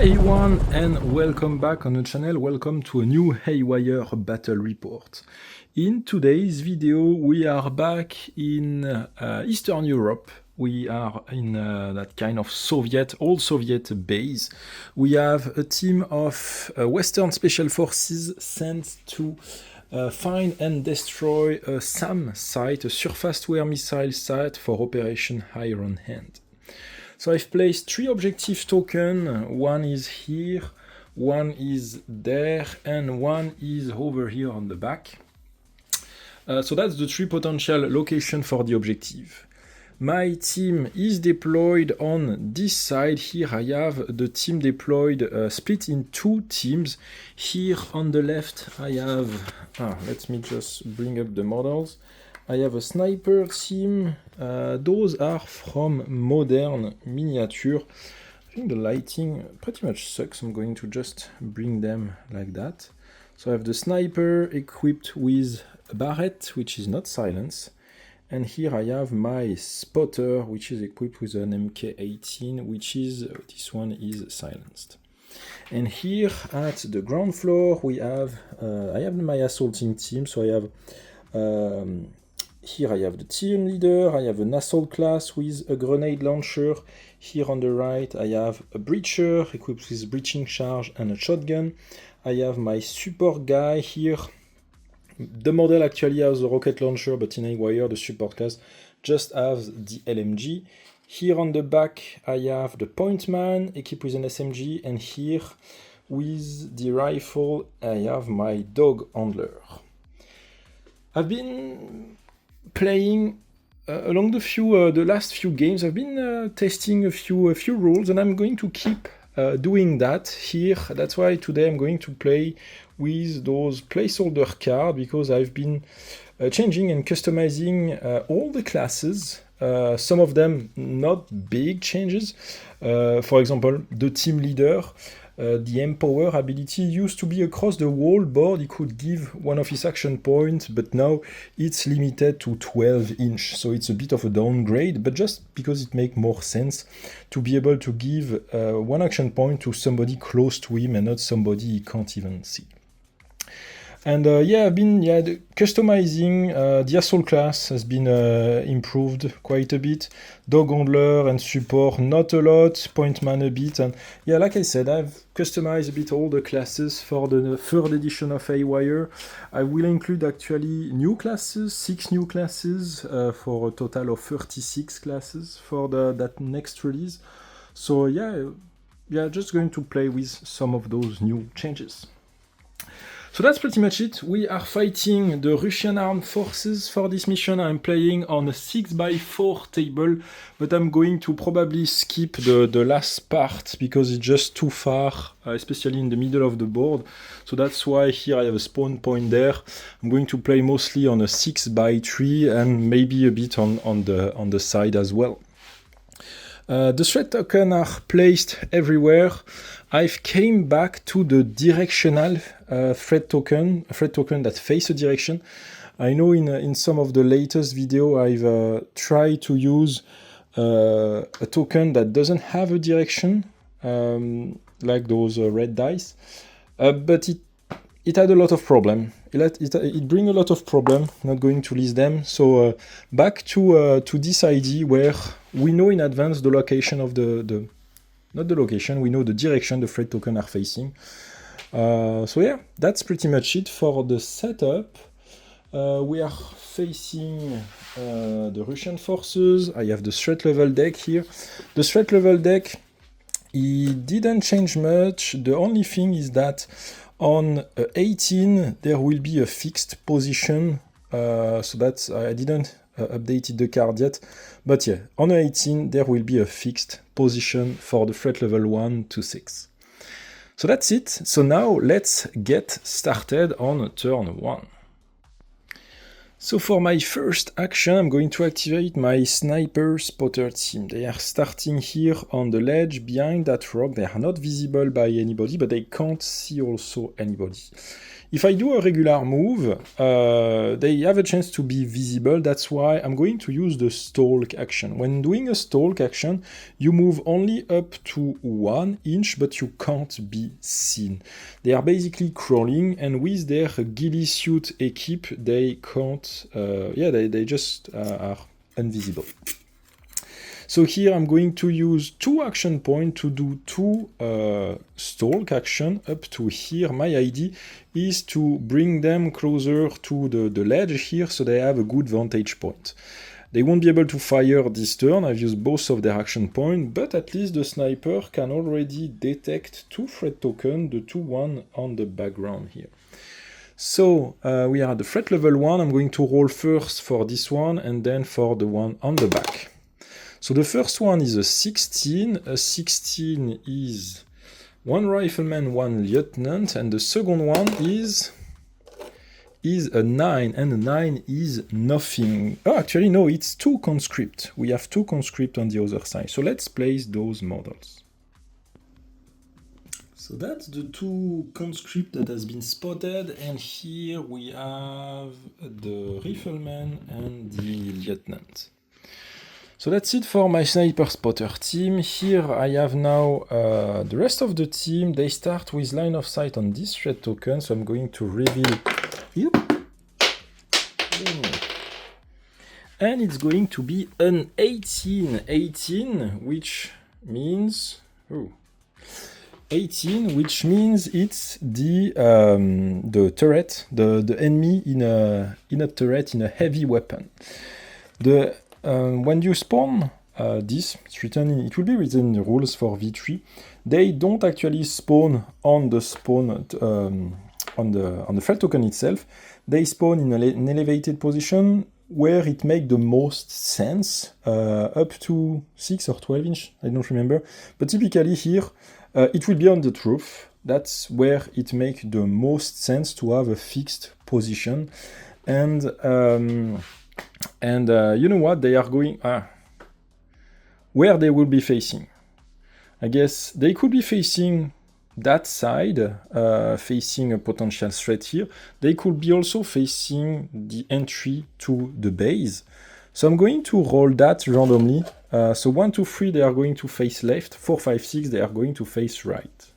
Hi everyone and welcome back on the channel. Welcome to a new Haywire battle report. In today's video we are back in Eastern Europe. We are in that kind of old Soviet base. We have a team of Western Special Forces sent to find and destroy a SAM site, a surface-to-air missile site for Operation Iron Hand. So I've placed 3 objective tokens. One is here, one is there, and one is over here on the back. So that's the 3 potential locations for the objective. My team is deployed on this side. Here I have the team deployed, split in 2 teams. Here on the left I have, let me just bring up the models. I have a sniper team. Those are from Modern Miniature. I think the lighting pretty much sucks. I'm going to just bring them like that. So I have the sniper equipped with a Barrett, which is not silenced. And here I have my spotter, which is equipped with an MK18, which is, this one is silenced. And here at the ground floor, we have, I have my assaulting team. So I have, here I have the team leader, I have an assault class with a grenade launcher. Here on the right I have a breacher equipped with breaching charge and a shotgun. I have my support guy here. The model actually has a rocket launcher, but in Haywire the support class just has the LMG. Here on the back I have the point man equipped with an SMG, and here with the rifle I have my dog handler. I've been playing along the last few games. I've been testing a few rules, and I'm going to keep doing that here. That's why today I'm going to play with those placeholder cards, because I've been changing and customizing all the classes. Some of them not big changes. For example, the team leader. The Empower ability used to be across the whole board. He could give one of his action points, but now it's limited to 12 inch. So it's a bit of a downgrade, but just because it makes more sense to be able to give one action point to somebody close to him and not somebody he can't even see. And I've been customizing. The assault class has been improved quite a bit. Dog handler and support not a lot. Point man a bit. And like I said, I've customized a bit all the classes for the 3rd edition of Haywire. I will include actually new classes, 6 new classes, for a total of 36 classes for that next release. So just going to play with some of those new changes. So that's pretty much it. We are fighting the Russian armed forces for this mission. I'm playing on a 6x4 table, but I'm going to probably skip the last part because it's just too far, especially in the middle of the board. So that's why here I have a spawn point there. I'm going to play mostly on a 6x3 and maybe a bit on the side as well. The threat tokens are placed everywhere. I've came back to the directional threat token that face a direction. I know in some of the latest video I've tried to use a token that doesn't have a direction, like those red dice, but it had a lot of problem. It bring a lot of problem. Not going to list them. So back to this idea where we know in advance the location of not the location, we know the direction the threat tokens are facing. That's pretty much it for the setup. We are facing the Russian forces. I have the threat level deck here. The threat level deck, it didn't change much. The only thing is that on 18 there will be a fixed position. So that's, I didn't updated the card yet, but on 18 there will be a fixed position for the threat level 1 to 6. So that's it. So now let's get started on turn 1. So for my first action, I'm going to activate my sniper spotter team. They are starting here on the ledge behind that rock. They are not visible by anybody, but they can't see also anybody. If I do a regular move, they have a chance to be visible. That's why I'm going to use the stalk action. When doing a stalk action, you move only up to 1 inch, but you can't be seen. They are basically crawling, and with their ghillie suit equip, they can't, they just are invisible. So here I'm going to use 2 action points to do 2 stalk action up to here. My idea is to bring them closer to the ledge here so they have a good vantage point. They won't be able to fire this turn. I've used both of their action points, but at least the sniper can already detect 2 threat tokens, the 2-1 on the background here. So we are at the threat level 1. I'm going to roll first for this one and then for the one on the back. So the first one is a 16. A 16 is 1 rifleman, 1 lieutenant, and the second one is a 9, and a 9 is nothing. Oh, actually, no, it's 2 conscript. We have 2 conscript on the other side. So let's place those models. So that's the 2 conscript that has been spotted, and here we have the rifleman and the lieutenant. So that's it for my sniper spotter team. Here I have now the rest of the team. They start with line of sight on this threat token, so I'm going to reveal it. And it's going to be an 18. 18, which means... 18, which means it's the turret, the enemy in a turret, in a heavy weapon. When you spawn this, it will be written in the rules for V3. They don't actually spawn on the on the threat token itself. They spawn in an elevated position where it makes the most sense, up to 6 or 12 inch, I don't remember. But typically here, it will be on the roof. That's where it makes the most sense to have a fixed position. And you know what? They are going... where they will be facing. I guess they could be facing that side, facing a potential threat here. They could be also facing the entry to the base. So I'm going to roll that randomly. So 1, 2, 3, they are going to face left. 4, 5, 6, they are going to face right.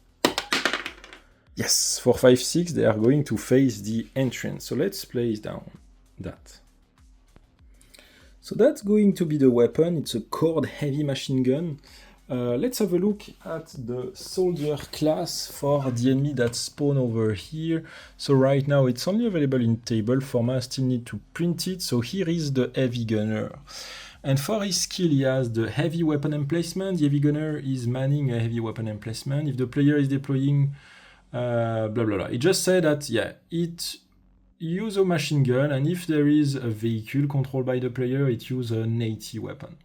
Yes, 4, 5, 6, they are going to face the entrance. So let's place down that. So that's going to be the weapon. It's a cord heavy machine gun. Let's have a look at the soldier class for the enemy that spawn over here. So right now it's only available in table format. I still need to print it. So here is the heavy gunner. And for his skill, he has the heavy weapon emplacement. The heavy gunner is manning a heavy weapon emplacement. If the player is deploying, blah, blah, blah. It just said that, yeah, it use a machine gun, and if there is a vehicle controlled by the player, it uses an AT weapon.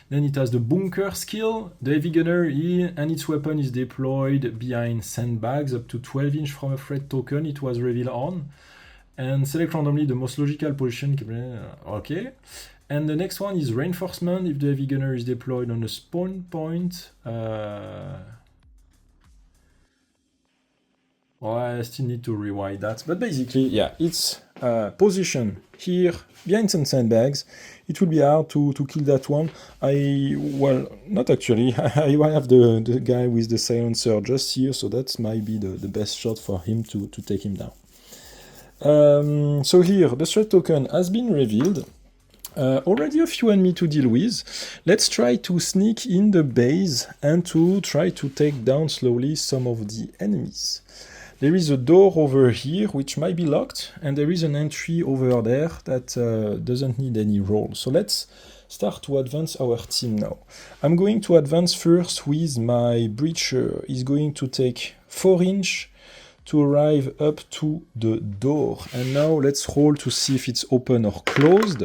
Then it has the bunker skill. The heavy gunner and its weapon is deployed behind sandbags up to 12 inch from a threat token it was revealed on. And select randomly the most logical position. Okay. And the next one is reinforcement. If the heavy gunner is deployed on a spawn point, well, I still need to rewrite that. But basically, yeah, it's position here behind some sandbags. It will be hard to kill that one. Well, not actually. I have the guy with the silencer just here, so that might be the best shot for him to take him down. So here, the threat token has been revealed. Already a few enemies to deal with. Let's try to sneak in the base and to try to take down slowly some of the enemies. There is a door over here which might be locked, and there is an entry over there that doesn't need any roll. So let's start to advance our team now. I'm going to advance first with my breacher. He's going to take 4 inch to arrive up to the door. And now let's roll to see if it's open or closed.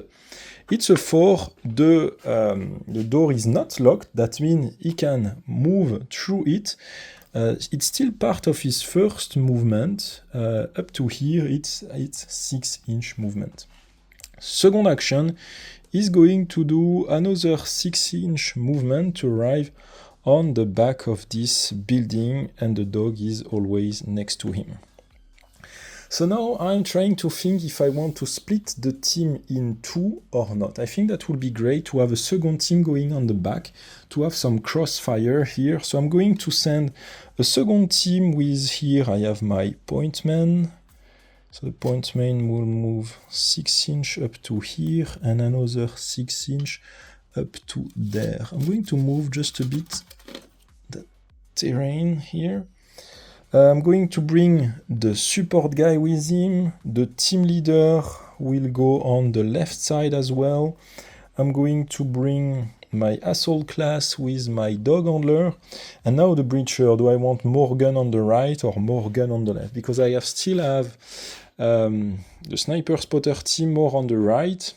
It's a 4. The door is not locked. That means he can move through it. It's still part of his first movement. Up to here, it's 6 inch movement. Second action is going to do another 6 inch movement to arrive on the back of this building, and the dog is always next to him. So now I'm trying to think if I want to split the team in two or not. I think that would be great to have a second team going on the back, to have some crossfire here. So I'm going to send a second team with here, I have my point man. So the point man will move 6 inch up to here and another 6 inch up to there. I'm going to move just a bit the terrain here. I'm going to bring the support guy with him. The team leader will go on the left side as well. I'm going to bring my assault class with my dog handler. And now the breacher. Do I want more gun on the right or more gun on the left? Because I still have the sniper spotter team more on the right.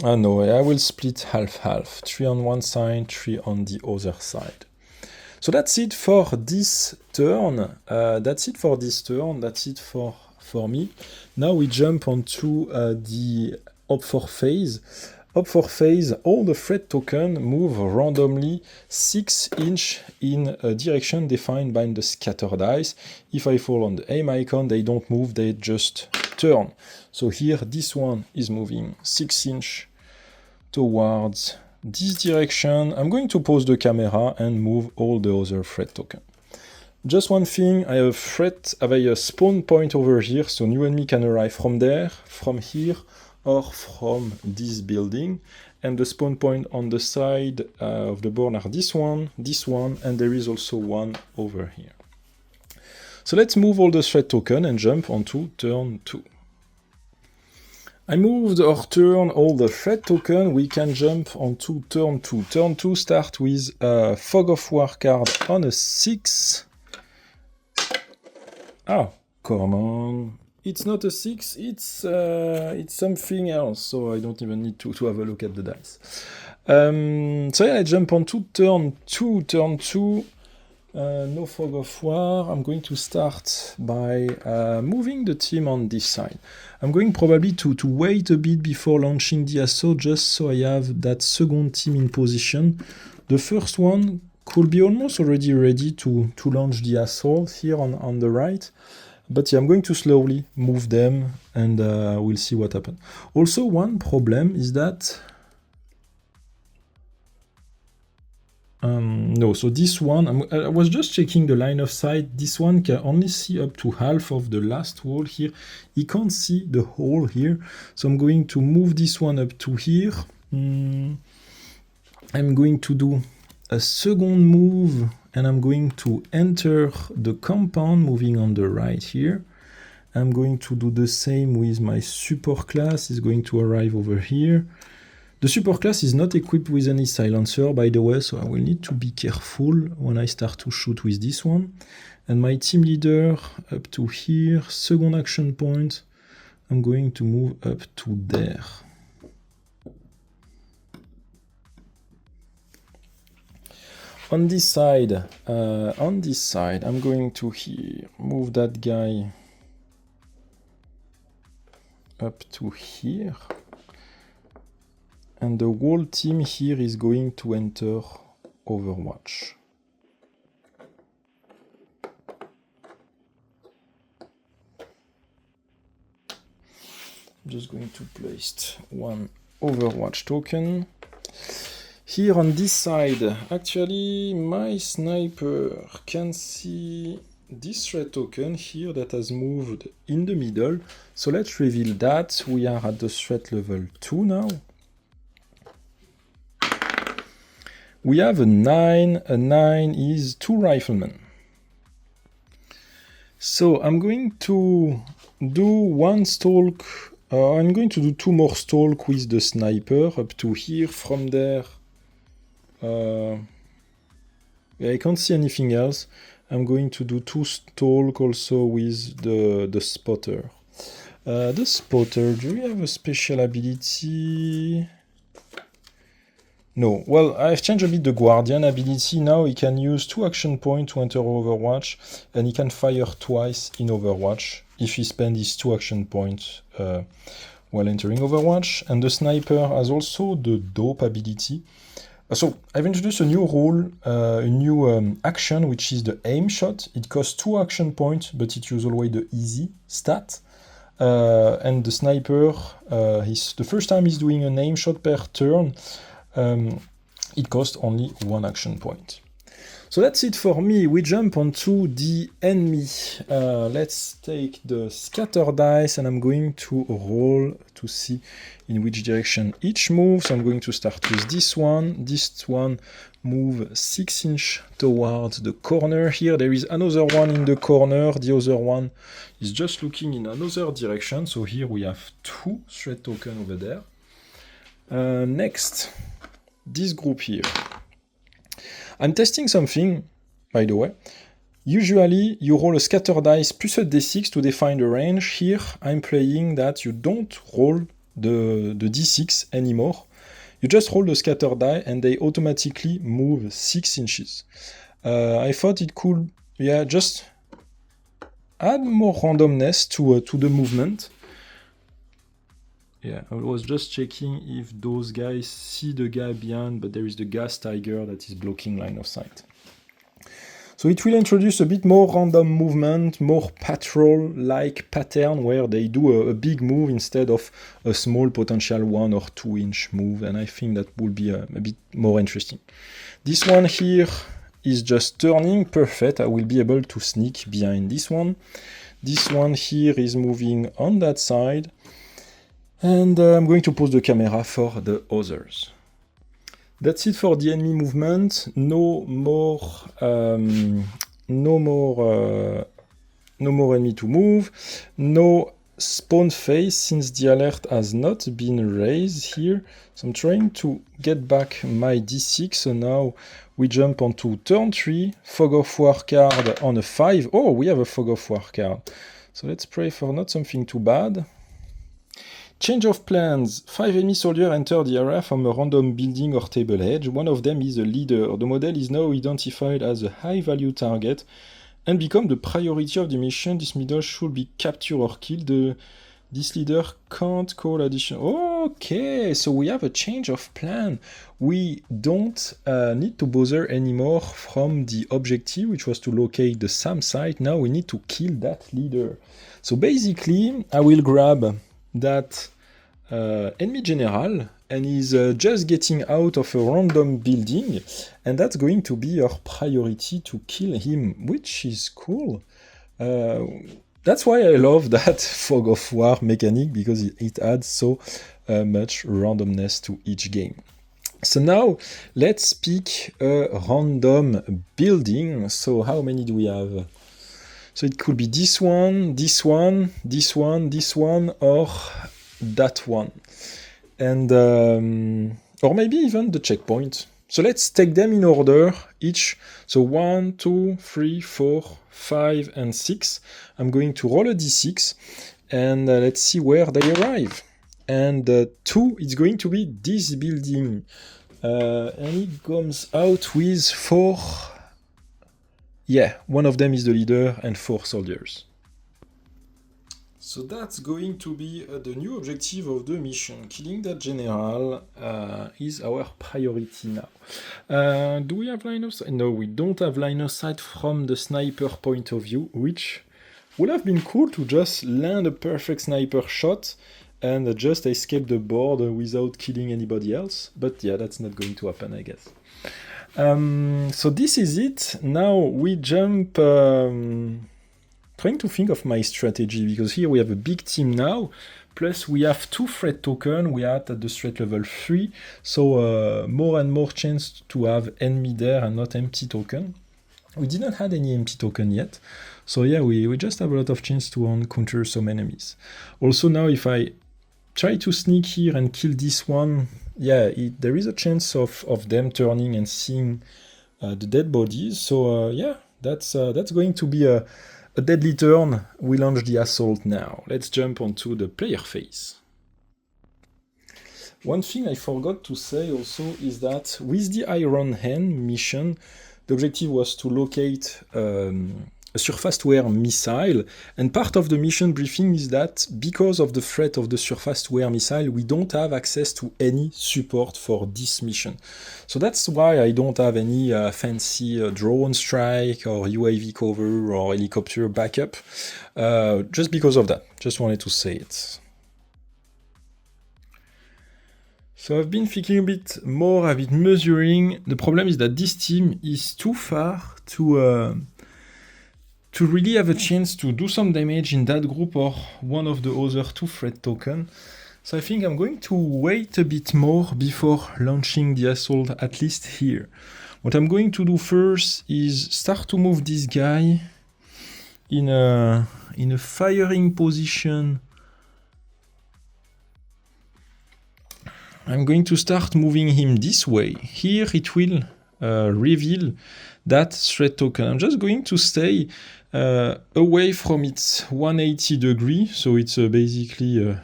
No, I will split half-half. 3 on one side, 3 on the other side. So that's it for this turn. That's it for me. Now we jump onto the Up 4 phase. Up 4 phase, all the threat tokens move randomly 6 inch in a direction defined by the scatter dice. If I fall on the aim icon, they don't move, they just turn. So here, this one is moving 6 inch towards this direction. I'm going to pause the camera and move all the other threat tokens. Just one thing, I have a spawn point over here, so new enemy can arrive from there, from here, or from this building. And the spawn point on the side of the board are this one, and there is also one over here. So let's move all the threat tokens and jump onto turn 2. I moved or turn all the threat token. We can jump onto turn 2. Turn 2 start with a Fog of War card on a 6. Oh, come on. It's not a 6, it's something else, so I don't even need to have a look at the dice. So yeah, I jump onto turn 2. No Fog of War. I'm going to start by moving the team on this side. I'm going probably to wait a bit before launching the assault, just so I have that second team in position. The first one could be almost already ready to launch the assault here on the right. But yeah, I'm going to slowly move them and we'll see what happens. Also, one problem is that no, so this one, I was just checking the line of sight. This one can only see up to half of the last wall here. He can't see the hole here. So I'm going to move this one up to here. I'm going to do a second move and I'm going to enter the compound moving on the right here. I'm going to do the same with my support class. It's going to arrive over here. The support class is not equipped with any silencer, by the way, so I will need to be careful when I start to shoot with this one. And my team leader up to here, second action point, I'm going to move up to there. On this side, I'm going to here, move that guy up to here. And the whole team here is going to enter Overwatch. I'm just going to place one Overwatch token. Here on this side, actually my sniper can see this threat token here that has moved in the middle. So let's reveal that. We are at the threat level 2 now. We have a 9. A 9 is 2 riflemen. So I'm going to do one stalk. I'm going to do 2 more stalk with the sniper up to here. From there, I can't see anything else. I'm going to do 2 stalk also with the spotter. The spotter, do we have a special ability? No. Well, I've changed a bit the Guardian ability. Now he can use 2 action points to enter Overwatch, and he can fire twice in Overwatch if he spends his 2 action points while entering Overwatch. And the sniper has also the dope ability. So I've introduced a new rule, a new action, which is the aim shot. It costs 2 action points, but it uses always the easy stat. And the sniper, the first time he's doing an aim shot per turn, it costs only 1 action point. So that's it for me. We jump onto the enemy. Let's take the scatter dice, and I'm going to roll to see in which direction each moves. So I'm going to start with this one. This one move 6 inches towards the corner here. There is another one in the corner. The other one is just looking in another direction. So here we have 2 threat tokens over there. Next, this group here. I'm testing something, by the way. Usually, you roll a scatter dice plus a d6 to define the range. Here, I'm playing that you don't roll the d6 anymore. You just roll the scatter die and they automatically move 6 inches. I thought it could, just add more randomness to the movement. Yeah, I was just checking if those guys see the guy behind, but there is the gas tiger that is blocking line of sight. So it will introduce a bit more random movement, more patrol-like pattern where they do a big move instead of a small potential 1 or 2 inch move, and I think that will be a bit more interesting. This one here is just turning, perfect. I will be able to sneak behind this one. This one here is moving on that side. And I'm going to pause the camera for the others. That's it for the enemy movement. No more enemy to move. No spawn phase since the alert has not been raised here. So I'm trying to get back my d6. So now we jump onto turn 3. Fog of War card on a 5. Oh, we have a Fog of War card. So let's pray for not something too bad. Change of plans. 5 enemy soldiers enter the area from a random building or table edge. One of them is a leader. The model is now identified as a high-value target and become the priority of the mission. This model should be captured or killed. This leader can't call additional... Okay, so we have a change of plan. We don't need to bother anymore from the objective, which was to locate the SAM site. Now we need to kill that leader. So basically, I will grab that enemy general, and he's just getting out of a random building, and that's going to be our priority to kill him, which is cool. That's why I love that Fog of War mechanic, because it adds so much randomness to each game. So now let's pick a random building. So how many do we have? So it could be this one, this one, this one, this one, or that one. And or maybe even the checkpoint. So let's take them in order each. So 1, 2, 3, 4, 5, and 6. I'm going to roll a d6 and let's see where they arrive. And 2 is going to be this building. And it comes out with 4. Yeah, one of them is the leader and 4 soldiers. So that's going to be the new objective of the mission. Killing that general is our priority now. Do we have line of sight? No, we don't have line of sight from the sniper point of view, which would have been cool to just land a perfect sniper shot and just escape the board without killing anybody else. But yeah, that's not going to happen, I guess. So this is it. Now we jump, trying to think of my strategy, because here we have a big team now, plus we have 2 threat tokens, we are at the threat level 3, so more and more chance to have enemy there and not empty token. We didn't have any empty token yet, so yeah, we just have a lot of chance to encounter some enemies. Also now if I try to sneak here and kill this one, yeah, there is a chance of them turning and seeing the dead bodies. So yeah, that's going to be a deadly turn. We launch the assault now. Let's jump onto the player phase. One thing I forgot to say also is that with the Iron Hand mission, the objective was to locate a surface-to-air missile, and part of the mission briefing is that because of the threat of the surface-to-air missile, we don't have access to any support for this mission. So that's why I don't have any fancy drone strike or UAV cover or helicopter backup, just because of that. Just wanted to say it. So I've been thinking a bit more, I've been measuring. The problem is that this team is too far to really have a chance to do some damage in that group or one of the other 2 threat tokens. So I think I'm going to wait a bit more before launching the assault, at least here. What I'm going to do first is start to move this guy in a firing position. I'm going to start moving him this way. Here it will reveal that threat token. I'm just going to stay away from its 180 degree, so it's basically a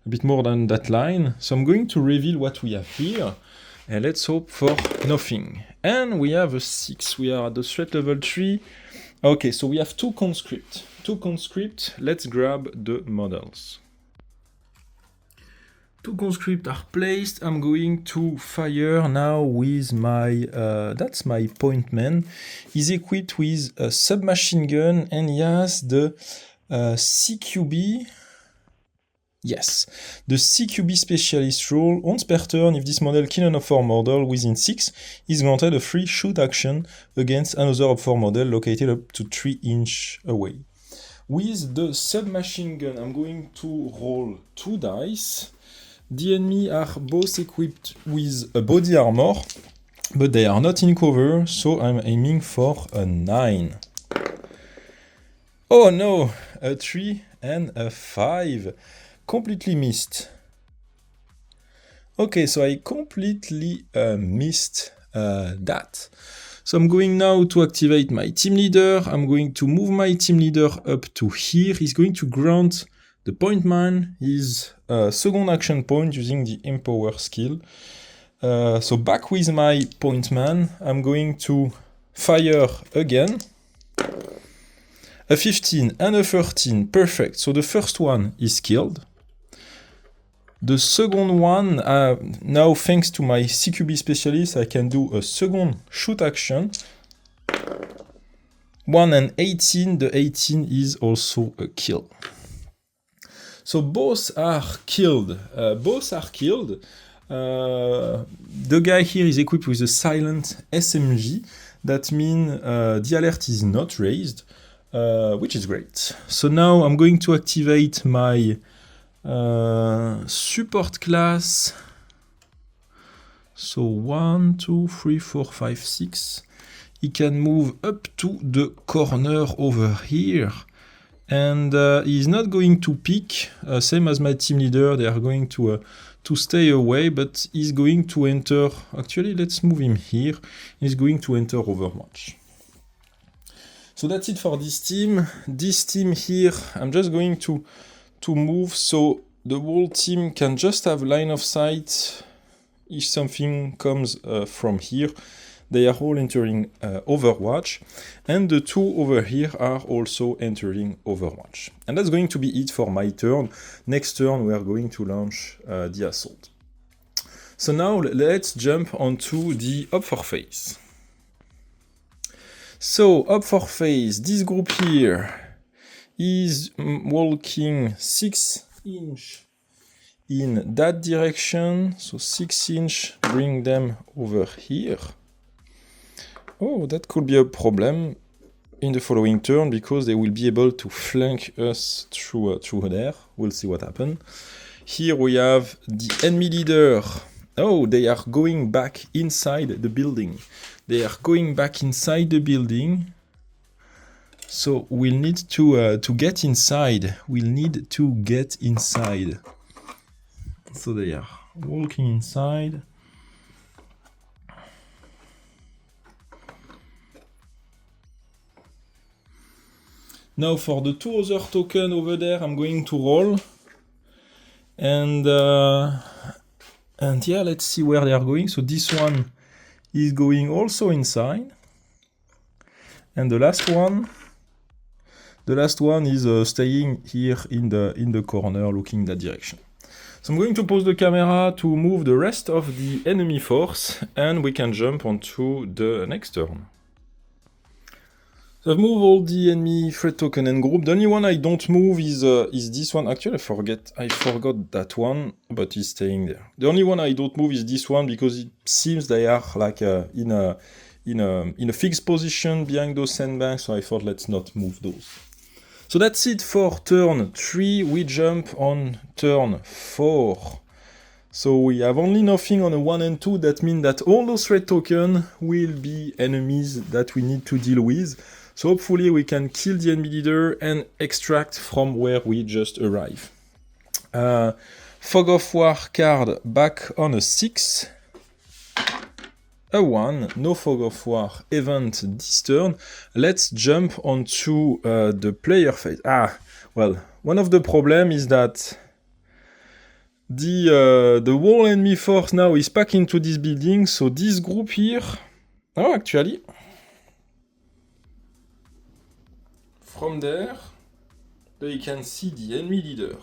bit more than that line. So I'm going to reveal what we have here, and let's hope for nothing. And we have a 6. We are at the threat level 3. Okay, so we have 2 conscript. 2 conscript. Let's grab the models. 2 conscript are placed. I'm going to fire now with my, that's my point man. He's equipped with a submachine gun and he has the CQB. Yes, the CQB specialist role. Once per turn, if this model kills an Op4 model within 6, is granted a free shoot action against another Op4 model located up to 3 inches away. With the submachine gun, I'm going to roll 2 dice. The enemy are both equipped with a body armor, but they are not in cover, so I'm aiming for a 9. Oh no, a 3 and a 5. Completely missed. Okay, so I completely missed that. So I'm going now to activate my team leader. I'm going to move my team leader up to here. He's going to grant the point man his second action point using the Empower skill. So back with my point man, I'm going to fire again. A 15 and a 13, perfect. So the first one is killed. The second one, now thanks to my CQB specialist, I can do a second shoot action. 1 and 18, the 18 is also a kill. So both are killed. The guy here is equipped with a silent SMG. That means the alert is not raised, which is great. So now I'm going to activate my support class. So 1, 2, 3, 4, 5, 6. He can move up to the corner over here. And he's not going to peek, same as my team leader. They are going to stay away, but he's going to enter. Actually, let's move him here. He's going to enter Overwatch. So that's it for this team. This team here, I'm just going to move so the whole team can just have line of sight if something comes from here. They are all entering Overwatch, and the 2 over here are also entering Overwatch. And that's going to be it for my turn. Next turn we are going to launch the assault. So now let's jump onto the Op4 phase. So Op4 phase, this group here is walking 6 inch in that direction. So 6 inch, bring them over here. Oh, that could be a problem in the following turn because they will be able to flank us through there. We'll see what happens. Here we have the enemy leader. Oh, they are going back inside the building. They are going back inside the building. So we'll need to get inside. We'll need to get inside. So they are walking inside. Now for the 2 other tokens over there, I'm going to roll. And yeah, let's see where they are going. So this one is going also inside. And the last one is staying here in the corner, looking that direction. So I'm going to pause the camera to move the rest of the enemy force, and we can jump onto the next turn. So I've moved all the enemy threat token and group. The only one I don't move is this one. Actually, I forgot that one, but it's staying there. The only one I don't move is this one because it seems they are like in a fixed position behind those sandbags. So I thought let's not move those. So that's it for turn 3. We jump on turn 4. So we have only nothing on a 1 and 2. That means that all those threat tokens will be enemies that we need to deal with. So hopefully we can kill the enemy leader and extract from where we just arrived. Fog of War card back on a 6. A 1, no Fog of War event this turn. Let's jump onto the player phase. Well, one of the problems is that the whole enemy force now is back into this building, so this group here... Oh, actually... From there, you can see the enemy leader.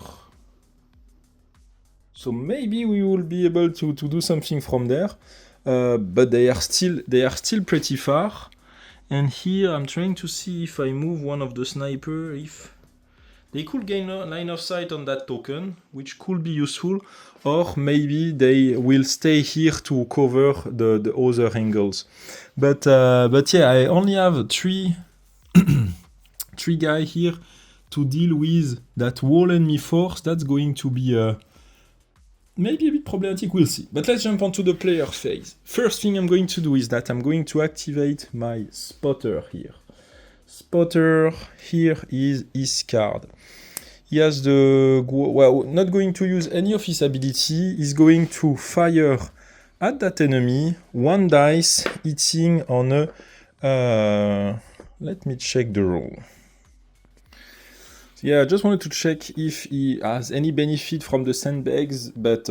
So maybe we will be able to do something from there. But they are still pretty far. And here I'm trying to see if I move one of the sniper, if they could gain a line of sight on that token, which could be useful, or maybe they will stay here to cover the other angles. But yeah, I only have three guys here to deal with that whole enemy force. That's going to be maybe a bit problematic, we'll see. But let's jump onto the player phase. First thing I'm going to do is that I'm going to activate my spotter here. Spotter here is his card. He has not going to use any of his ability. He's going to fire at that enemy 1 dice hitting on a... let me check the roll. Yeah, I just wanted to check if he has any benefit from the sandbags, but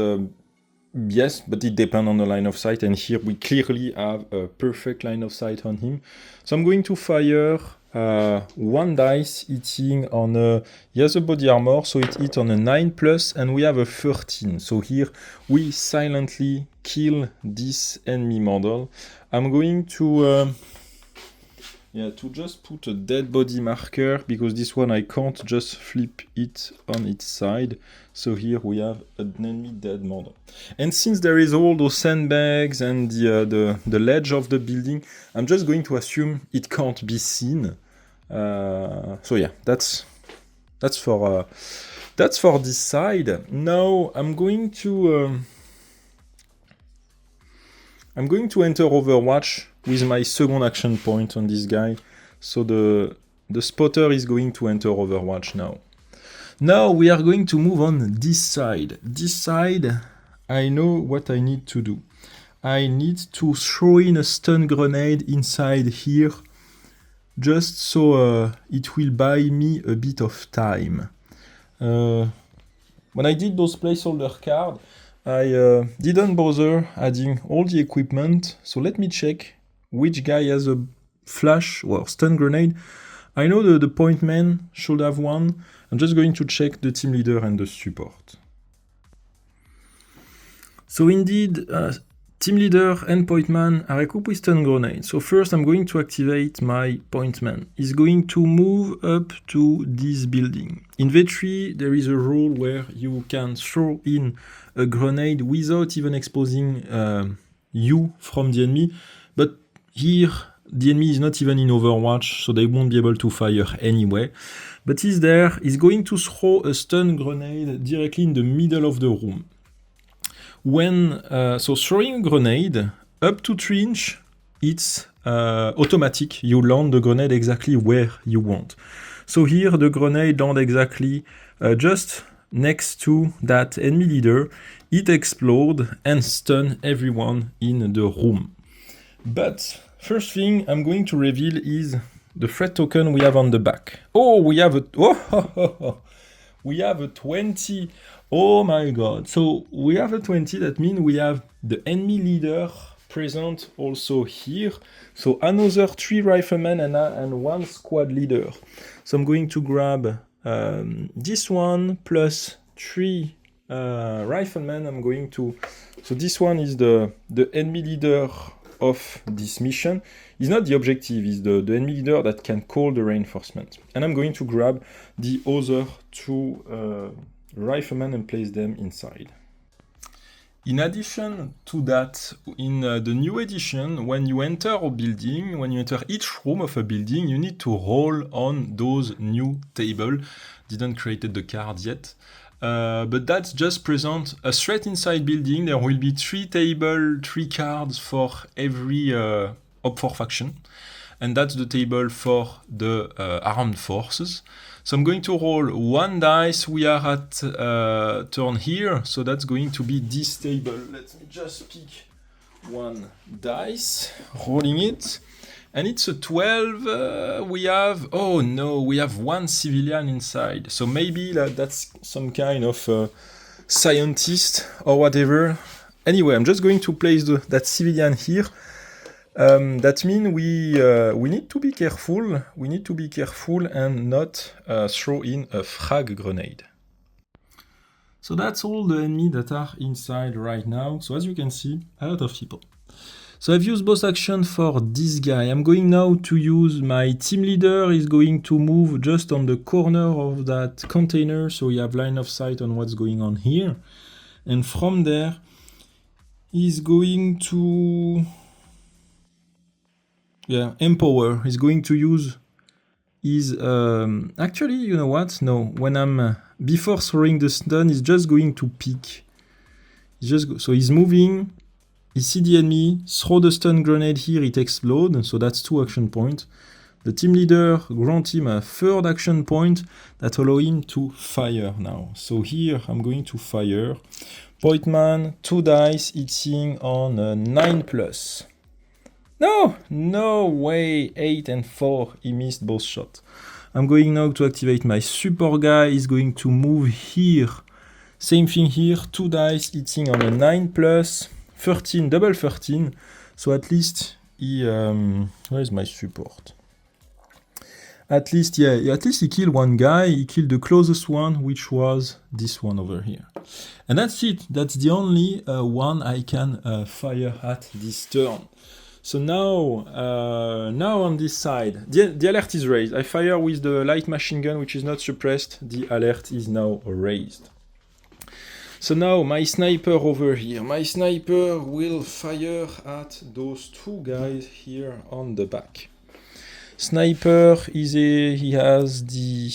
yes, but it depends on the line of sight, and here we clearly have a perfect line of sight on him. So I'm going to fire 1 dice hitting on a... He has a body armor, so it hit on a 9+, and we have a 13. So here we silently kill this enemy model. I'm going to... to just put a dead body marker, because this one I can't just flip it on its side. So here we have an enemy dead model. And since there is all those sandbags and the ledge of the building, I'm just going to assume it can't be seen. So yeah, that's for this side. Now I'm going to enter Overwatch with my second action point on this guy. So the spotter is going to enter Overwatch now. Now we are going to move on this side. This side, I know what I need to do. I need to throw in a stun grenade inside here, just so it will buy me a bit of time. When I did those placeholder cards, I didn't bother adding all the equipment, so let me check which guy has a flash or stun grenade. I know the point man should have one. I'm just going to check the team leader and the support. So indeed, team leader and point man are equipped with stun grenade. So first I'm going to activate my point man. He's going to move up to this building. In V3 there is a rule where you can throw in a grenade without even exposing you from the enemy, but here the enemy is not even in Overwatch, so they won't be able to fire anyway. But he's there, he's going to throw a stun grenade directly in the middle of the room. So throwing a grenade up to 3 inches, it's automatic. You land the grenade exactly where you want. So here the grenade lands exactly just next to that enemy leader. It explodes and stun everyone in the room. But first thing I'm going to reveal is the threat token we have on the back. Oh, we have we have a 20. Oh my god. So we have a 20, that means we have the enemy leader present also here. So another 3 riflemen and 1 squad leader. So I'm going to grab this one plus 3 riflemen. I'm going to... So this one is the enemy leader of this mission. It's not the objective, it's the enemy leader that can call the reinforcement. And I'm going to grab the other 2 riflemen and place them inside. In addition to that, in the new edition, when you enter a building, when you enter each room of a building, you need to roll on those new tables. Didn't create the card yet. But that's just present a straight inside building. There will be 3 tables, 3 cards for every Op4 faction. And that's the table for the armed forces. So I'm going to roll 1 dice. We are at turn here, so that's going to be this table. Let me just pick 1 dice, rolling it. And it's a 12. We have, oh no, we have 1 civilian inside. So maybe that's some kind of scientist or whatever. Anyway, I'm just going to place that civilian here. That means we need to be careful. We need to be careful and not throw in a frag grenade. So that's all the enemies that are inside right now. So as you can see, a lot of people. So I've used both actions for this guy. I'm going now to use my team leader. Is going to move just on the corner of that container, so we have line of sight on what's going on here. And from there, he's going to... empower. He's going to use his... actually, you know what? No, when I'm... before throwing the stun, he's just going to peek. So he's moving, he see the enemy, throw the stun grenade here, it explodes, so that's 2 action points. The team leader grant him a 3rd action point that allow him to fire now. So here I'm going to fire. Pointman, 2 dice, hitting on a 9+. No way, 8 and 4, he missed both shots. I'm going now to activate my support guy, he's going to move here. Same thing here, 2 dice, hitting on a 9+, 13, double 13. So at least he, where is my support? At least he killed 1 guy, he killed the closest one, which was this one over here. And that's it, that's the only one I can fire at this turn. So now on this side, the alert is raised. I fire with the light machine gun, which is not suppressed. The alert is now raised. So now my sniper over here. My sniper will fire at those 2 guys here on the back. Sniper he has the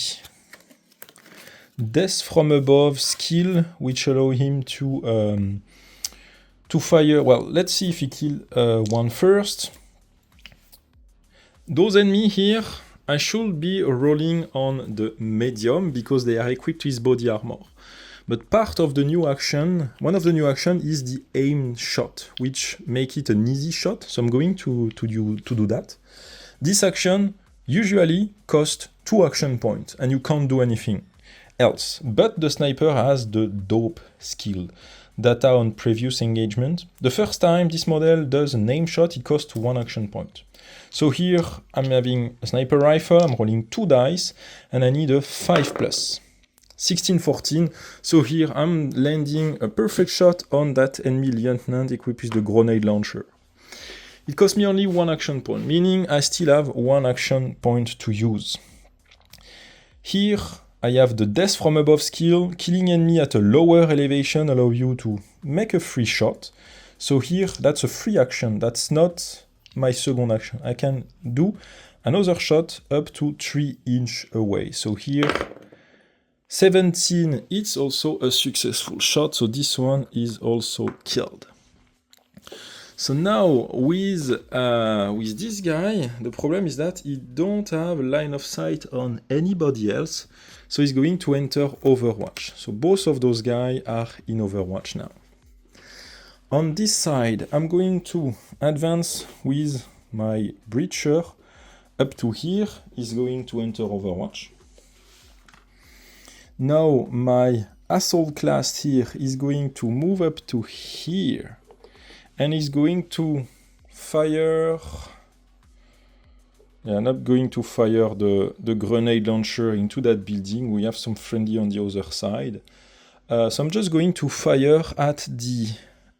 Death from Above skill, which allow him to fire. Well, let's see if he kill 1 first. Those enemies here, I should be rolling on the medium because they are equipped with body armor. But part of the new action, one of the new action is the aim shot, which make it an easy shot. So I'm going to do that. This action usually costs 2 action points, and you can't do anything else. But the sniper has the dope skill. Data on previous engagement. The first time this model does an aim shot, it costs 1 action point. So here I'm having a sniper rifle, I'm rolling 2 dice, and I need a 5+. 16, 14. So here I'm landing a perfect shot on that enemy lieutenant equipped with the grenade launcher. It cost me only 1 action point, meaning I still have 1 action point to use. Here I have the Death from Above skill. Killing enemy at a lower elevation allows you to make a free shot. So here that's a free action, that's not my second action. I can do another shot up to 3 inches away. So here 17, it's also a successful shot, so this one is also killed. So now with this guy, the problem is that he don't have line of sight on anybody else, so he's going to enter Overwatch. So both of those guys are in Overwatch now. On this side, I'm going to advance with my Breacher up to here. He's going to enter Overwatch. Now my Assault class here is going to move up to here. and he's going to fire... Yeah, not going to fire the grenade launcher into that building. We have some friendly on the other side. So I'm just going to fire at the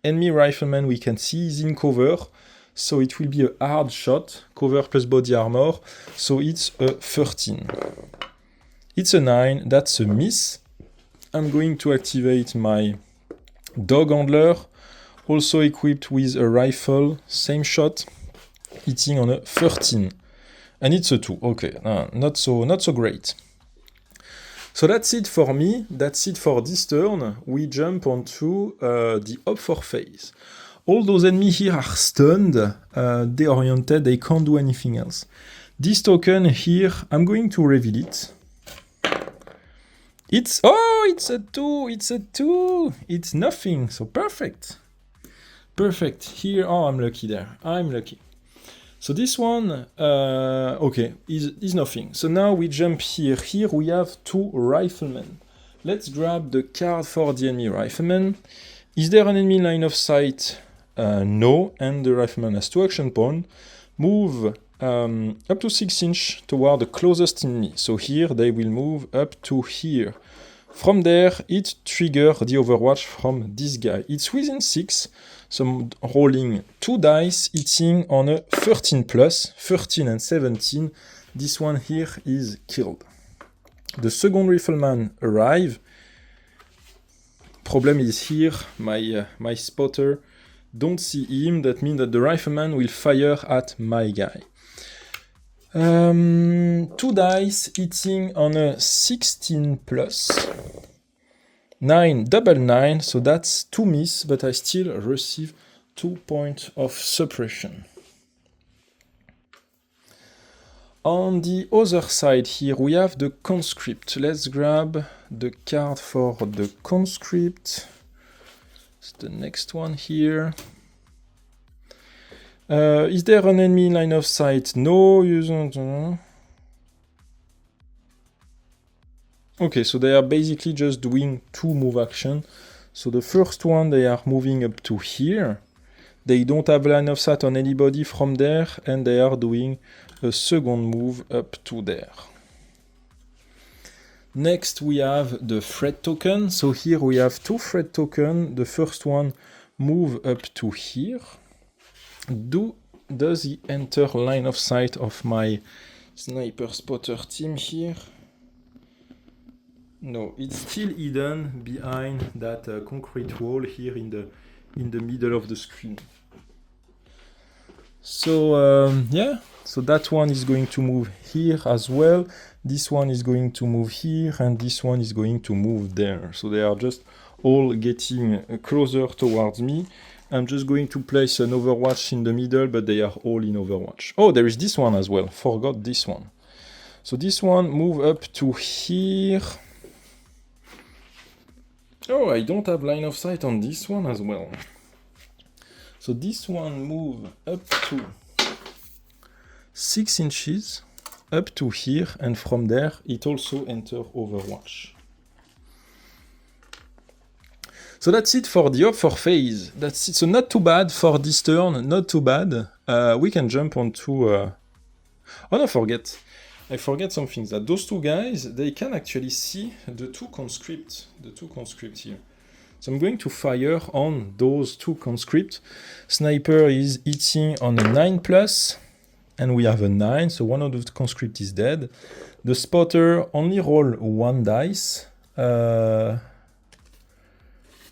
enemy rifleman we can see. He's in cover, so it will be a hard shot. Cover plus body armor, so it's a 13. It's a 9, that's a miss. I'm going to activate my dog handler, also equipped with a rifle, same shot, hitting on a 13. And it's a 2, okay, not so great. So that's it for me, that's it for this turn. We jump onto the up 4 phase. All those enemies here are stunned, deoriented, they can't do anything else. This token here, I'm going to reveal it. It's a 2, it's a 2, it's nothing, so perfect. Perfect, here, I'm lucky there, I'm lucky. So this one, okay, is nothing. So now we jump here. Here we have 2 riflemen. Let's grab the card for the enemy rifleman. Is there an enemy line of sight? No, and the rifleman has 2 action points. Move up to 6 inches toward the closest enemy. So here they will move up to here. From there, it triggers the overwatch from this guy. It's within 6, so I'm rolling 2 dice, hitting on a 13 plus, 13 and 17. This one here is killed. The second rifleman arrive. Problem is here, my spotter don't see him. That means that the rifleman will fire at my guy. 2 dice, hitting on a 16 plus, 9, double 9, so that's 2 miss, but I still receive 2 points of suppression. On the other side here, we have the conscript. Let's grab the card for the conscript. It's the next one here. Is there an enemy line of sight? No, you don't. Okay, so they are basically just doing 2 move action. So the first one, they are moving up to here. They don't have line of sight on anybody from there, and they are doing a second move up to there. Next, we have the threat token. So here we have 2 threat tokens. The first one move up to here. Does he enter line of sight of my sniper spotter team here? No, it's still hidden behind that concrete wall here in the middle of the screen. So yeah, so that one is going to move here as well. This one is going to move here, and this one is going to move there. So they are just all getting closer towards me. I'm just going to place an Overwatch in the middle, but they are all in Overwatch. Oh, there is this one as well. Forgot this one. So this one move up to here. Oh, I don't have line of sight on this one as well. So this one move up to 6 inches, up to here, and from there it also enter Overwatch. So that's it for the up 4 phase. That's it. So not too bad for this turn, not too bad. We can jump onto... Oh no, I forget some things. That those 2 guys, they can actually see the 2 conscripts here. So I'm going to fire on those 2 conscripts. Sniper is hitting on a 9 plus, and we have a 9, so one of the conscripts is dead. The spotter only roll 1 dice.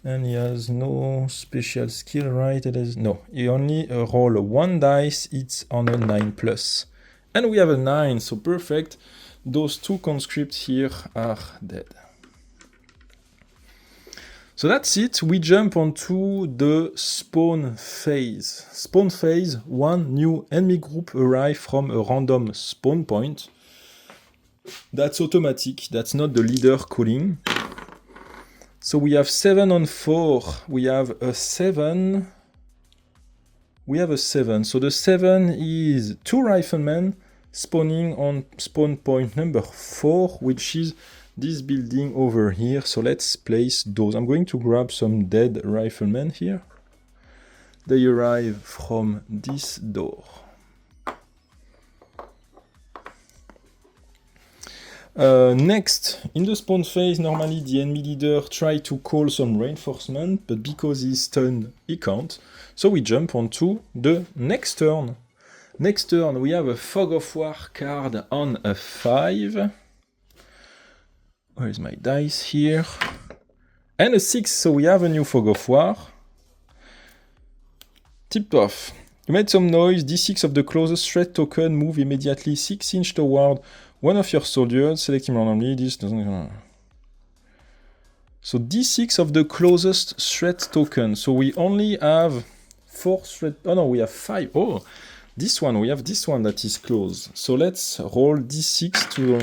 And he has no special skill, right? No, he only roll 1 dice, it's on a 9 plus. And we have a 9, so perfect. Those 2 conscripts here are dead. So that's it, we jump onto the spawn phase. Spawn phase, 1 new enemy group arrive from a random spawn point. That's automatic, that's not the leader calling. So we have 7 on 4, we have a 7. So the 7 is 2 riflemen spawning on spawn point number 4, which is this building over here. So let's place those. I'm going to grab some dead riflemen here. They arrive from this door. Next, in the spawn phase, normally the enemy leader tries to call some reinforcement, but because he's stunned, he can't. So we jump onto the next turn. Next turn, we have a Fog of War card on a 5. Where is my dice here? And a 6, so we have a new Fog of War. Tipped off. You made some noise, D6 of the closest threat token move immediately 6 inches toward one of your soldiers, select him randomly, this doesn't... So D6 of the closest threat token. So we only have 4 threat... Oh no, we have 5. Oh, this one, we have this one that is close. So let's roll D6 to...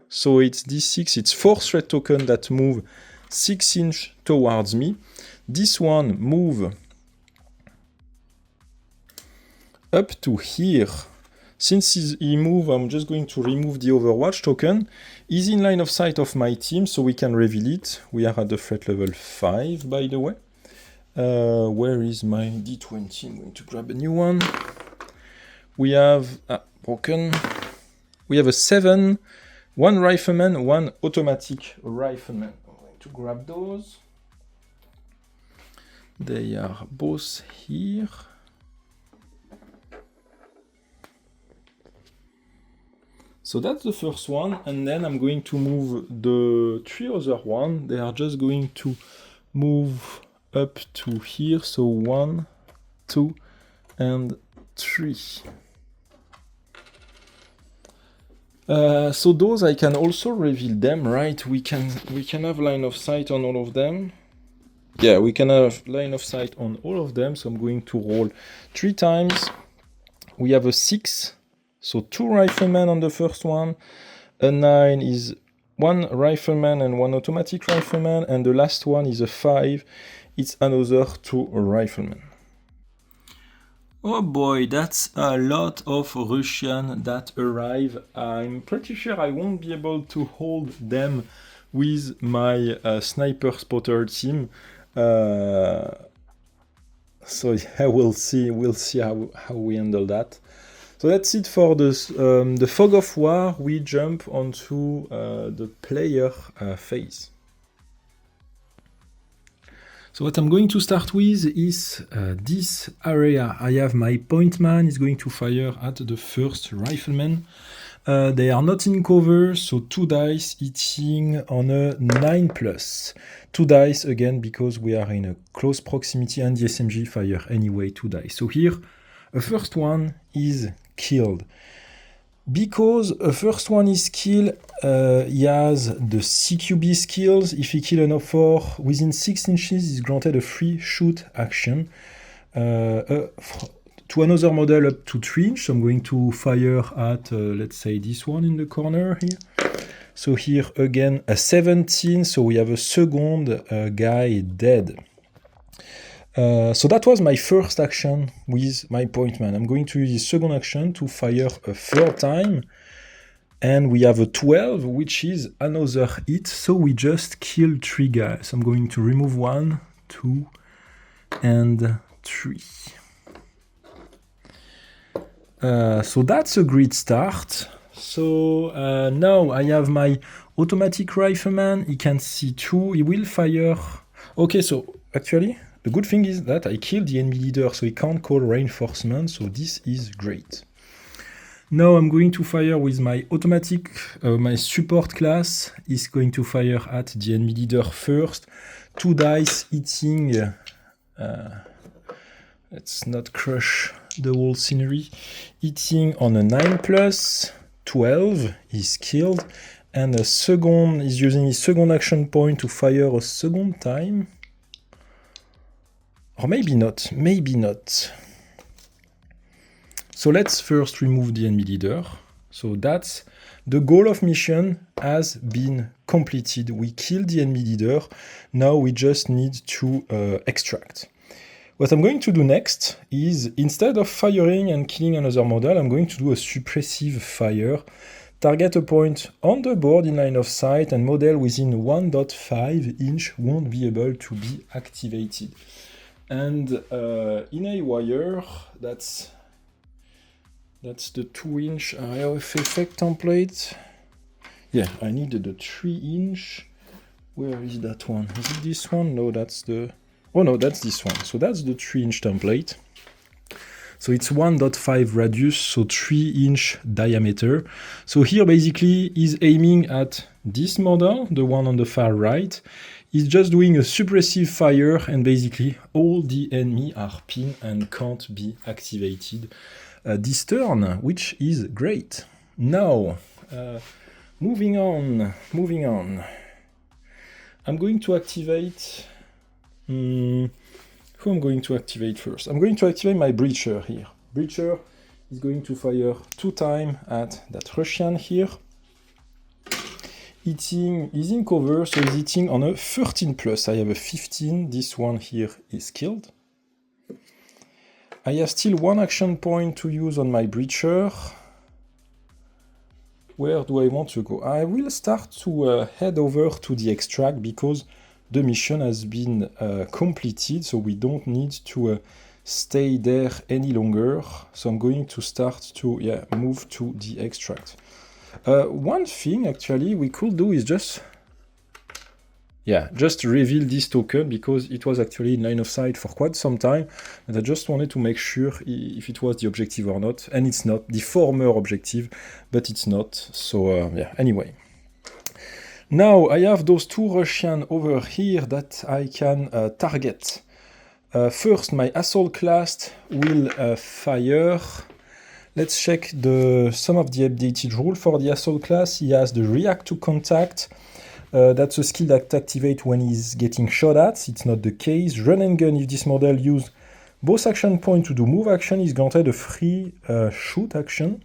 So it's D6, it's 4 threat token that move 6 inches towards me. This one move up to here. Since he moved, I'm just going to remove the Overwatch token. He's in line of sight of my team, so we can reveal it. We are at the threat level 5, by the way. Where is my D20? I'm going to grab a new one. We have... broken. We have a 7, 1 rifleman, 1 automatic rifleman. I'm going to grab those. They are both here. So that's the first one, and then I'm going to move the 3 other one. They are just going to move up to here. So 1, 2, and 3. So those I can also reveal them, right? We can have line of sight on all of them. Yeah, we can have line of sight on all of them. So I'm going to roll 3 times. We have a 6. So 2 riflemen on the first one, a 9 is 1 rifleman and 1 automatic rifleman, and the last one is a 5, it's another 2 riflemen. Oh boy, that's a lot of Russian that arrive. I'm pretty sure I won't be able to hold them with my sniper spotter team. So yeah, we'll see how we handle that. So that's it for the Fog of War. We jump onto the player phase. So what I'm going to start with is this area. I have my point man is going to fire at the first rifleman. They are not in cover, so 2 dice hitting on a 9+. 2 dice again because we are in a close proximity and the SMG fire anyway 2 dice. So here, the first one is killed. Because the first one is killed, he has the CQB skills. If he kills an O4 within 6 inches, he's granted a free shoot action. To another model up to 3 inches, so I'm going to fire at, let's say, this one in the corner here. So here again, a 17, so we have a second guy dead. So that was my first action with my point man. I'm going to use this second action to fire a third time. And we have a 12, which is another hit. So we just killed 3 guys. I'm going to remove 1, 2, and 3. So that's a great start. So now I have my automatic rifleman. He can see 2. He will fire. Okay, so actually, the good thing is that I killed the enemy leader, so he can't call reinforcement, so this is great. Now I'm going to fire with my automatic, my support class is going to fire at the enemy leader first. 2 dice hitting, let's not crush the whole scenery, hitting on a 9+, 12 is killed, and a second is using his second action point to fire a second time. Or maybe not, maybe not. So let's first remove the enemy leader. So that's the goal of mission has been completed. We killed the enemy leader. Now we just need to extract. What I'm going to do next is, instead of firing and killing another model, I'm going to do a suppressive fire. Target a point on the board in line of sight, and model within 1.5 inch won't be able to be activated. And in Haywire, that's the 2-inch area of effect template. Yeah, I needed a 3-inch. Where is that one? Is it this one? No, that's the... Oh no, that's this one. So that's the 3-inch template. So it's 1.5 radius, so 3-inch diameter. So here basically is aiming at this model, the one on the far right. It's just doing a suppressive fire, and basically all the enemy are pinned and can't be activated this turn, which is great. Now, moving on. I'm going to activate... who I'm going to activate first? I'm going to activate my Breacher here. Breacher is going to fire 2 times at that Russian here. Hitting is in cover, so he's hitting on a 13 plus. I have a 15. This one here is killed. I have still 1 action point to use on my Breacher. Where do I want to go? I will start to head over to the extract because the mission has been completed, so we don't need to stay there any longer. So I'm going to start to move to the extract. One thing actually we could do is just reveal this token, because it was actually in line of sight for quite some time, and I just wanted to make sure if it was the objective or not, and it's not the former objective, but it's not. So anyway. Now I have those 2 Russians over here that I can target. First, my assault class will fire. Let's check some of the updated rules. For the assault class, he has the react to contact. That's a skill that activates when he's getting shot at. It's not the case. Run and gun, if this model uses both action points to do move action, he's granted a free shoot action.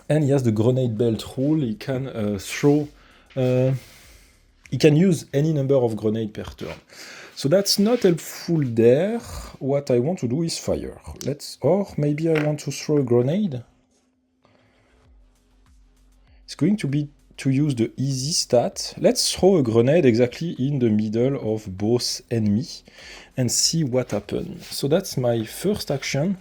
And he has the grenade belt rule. He can throw... he can use any number of grenades per turn. So that's not helpful there. What I want to do is fire. Or maybe I want to throw a grenade. It's going to be to use the easy stat. Let's throw a grenade exactly in the middle of both enemies and see what happens. So that's my first action.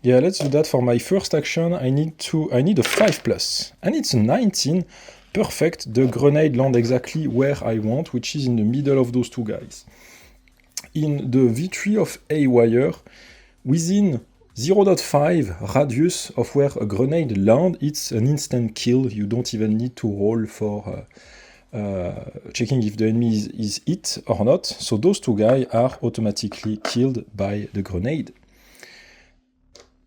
Yeah, let's do that for my first action. I need a 5 plus, and it's a 19. Perfect. The grenade lands exactly where I want, which is in the middle of those 2 guys. In the V3 of Haywire, within 0.5 radius of where a grenade lands, it's an instant kill. You don't even need to roll for checking if the enemy is hit or not. So those 2 guys are automatically killed by the grenade.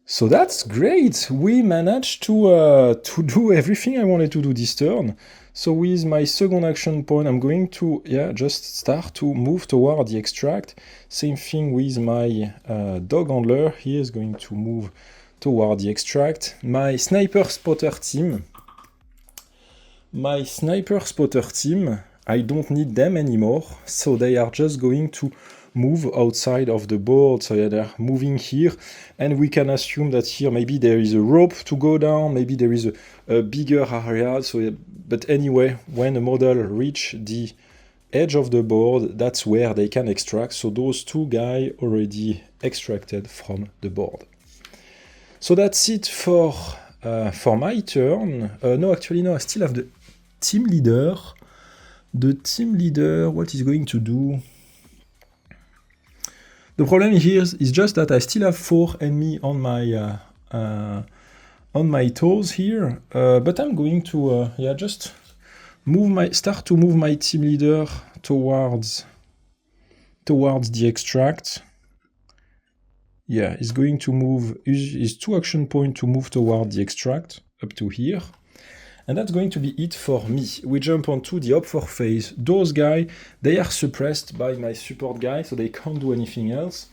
So that's great. We managed to do everything I wanted to do this turn. So with my second action point, I'm going to just start to move toward the extract. Same thing with my dog handler. He is going to move toward the extract. My sniper spotter team. I don't need them anymore. So they are just going to move outside of the board, so they're moving here, and we can assume that here maybe there is a rope to go down, maybe there is a bigger area, but anyway, when a model reach the edge of the board, that's where they can extract, so those 2 guys already extracted from the board. So that's it for my turn. No, I still have the team leader. The team leader, what is going to do? The problem here is just that I still have 4 enemies on my toes here, but I'm going to just start to move my team leader towards the extract. Yeah, he's going to move his 2 action points to move toward the extract up to here. And that's going to be it for me. We jump onto the up 4 phase. Those guys, they are suppressed by my support guy, so they can't do anything else.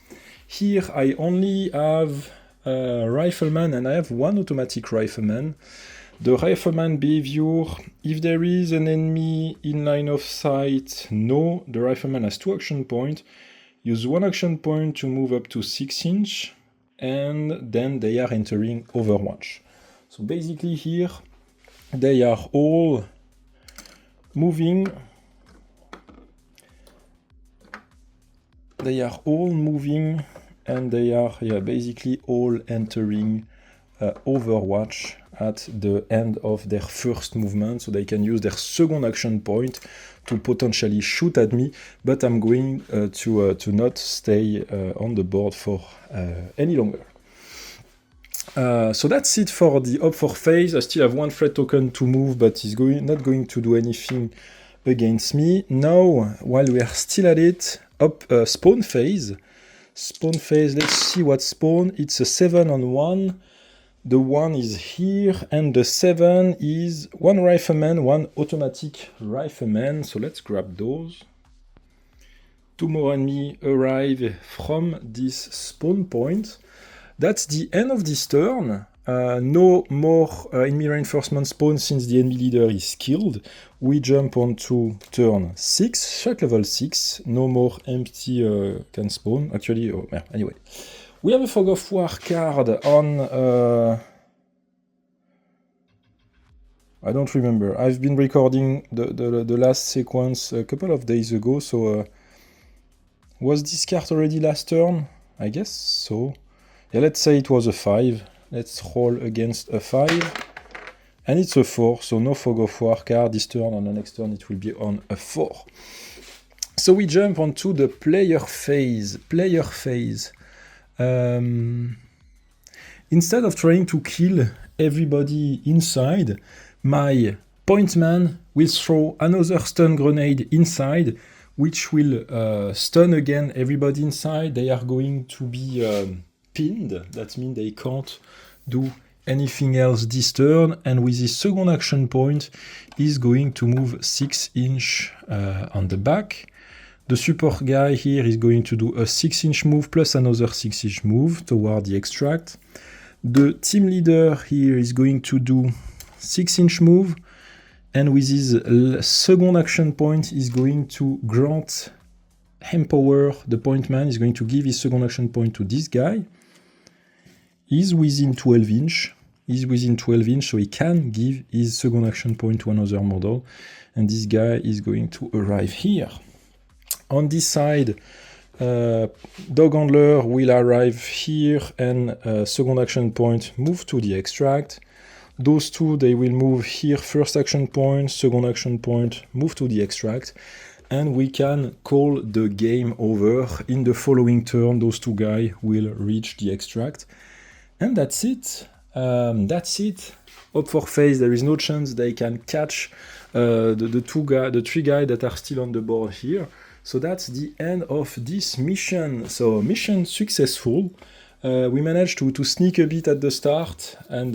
Here I only have a rifleman, and I have 1 automatic rifleman. The rifleman behavior, if there is an enemy in line of sight, no. The rifleman has 2 action points. Use 1 action point to move up to 6 inch, and then they are entering Overwatch. So basically here, they are all moving they are all moving, and they are basically all entering Overwatch at the end of their first movement, so they can use their second action point to potentially shoot at me, but I'm going to not stay on the board for any longer. So that's it for the up 4 phase. I still have one threat token to move, but he's not going to do anything against me. Now, while we are still at it, up spawn phase. Spawn phase, let's see what spawn. It's a 7-on-1. The 1 is here, and the 7 is 1 rifleman, 1 automatic rifleman. So let's grab those. 2 more enemy arrive from this spawn point. That's the end of this turn. No more enemy reinforcement spawn since the enemy leader is killed. We jump on to turn 6, shot level 6. No more empty can spawn. Actually, oh, anyway. We have a Fog of War card on... I don't remember. I've been recording the last sequence a couple of days ago, so... was this card already last turn? I guess so. Yeah, let's say it was a 5. Let's roll against a 5. And it's a 4, so no Fog of War card this turn. On the next turn it will be on a 4. So we jump onto the player phase. Instead of trying to kill everybody inside, my point man will throw another stun grenade inside, which will stun again everybody inside. They are going to be pinned. That means they can't do anything else this turn, and with his second action point, he's going to move 6 inch on the back. The support guy here is going to do a 6-inch move plus another 6-inch move toward the extract. The team leader here is going to do 6-inch move, and with his second action point is going to grant empower the point man. Is going to give his second action point to this guy. He's within 12 inch. He's within 12 inch, so he can give his second action point to another model. And this guy is going to arrive here. On this side, Dog Handler will arrive here and second action point move to the extract. Those two, they will move here, first action point, second action point, move to the extract. And we can call the game over. In the following turn, those two guys will reach the extract. And that's it. Up for phase, there is no chance they can catch the 3 guys that are still on the board here. So that's the end of this mission. So mission successful. We managed to sneak a bit at the start, and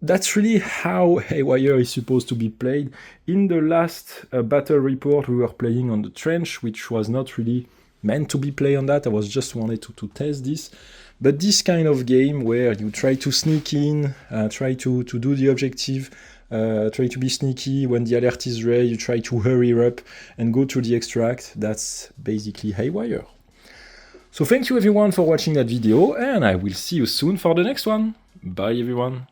that's really how Haywire is supposed to be played. In the last battle report, we were playing on the trench, which was not really meant to be played on that. I was just wanted to test this. But this kind of game where you try to sneak in, try to do the objective, try to be sneaky, when the alert is ready, you try to hurry up and go to the extract, that's basically Haywire. So thank you everyone for watching that video, and I will see you soon for the next one. Bye everyone.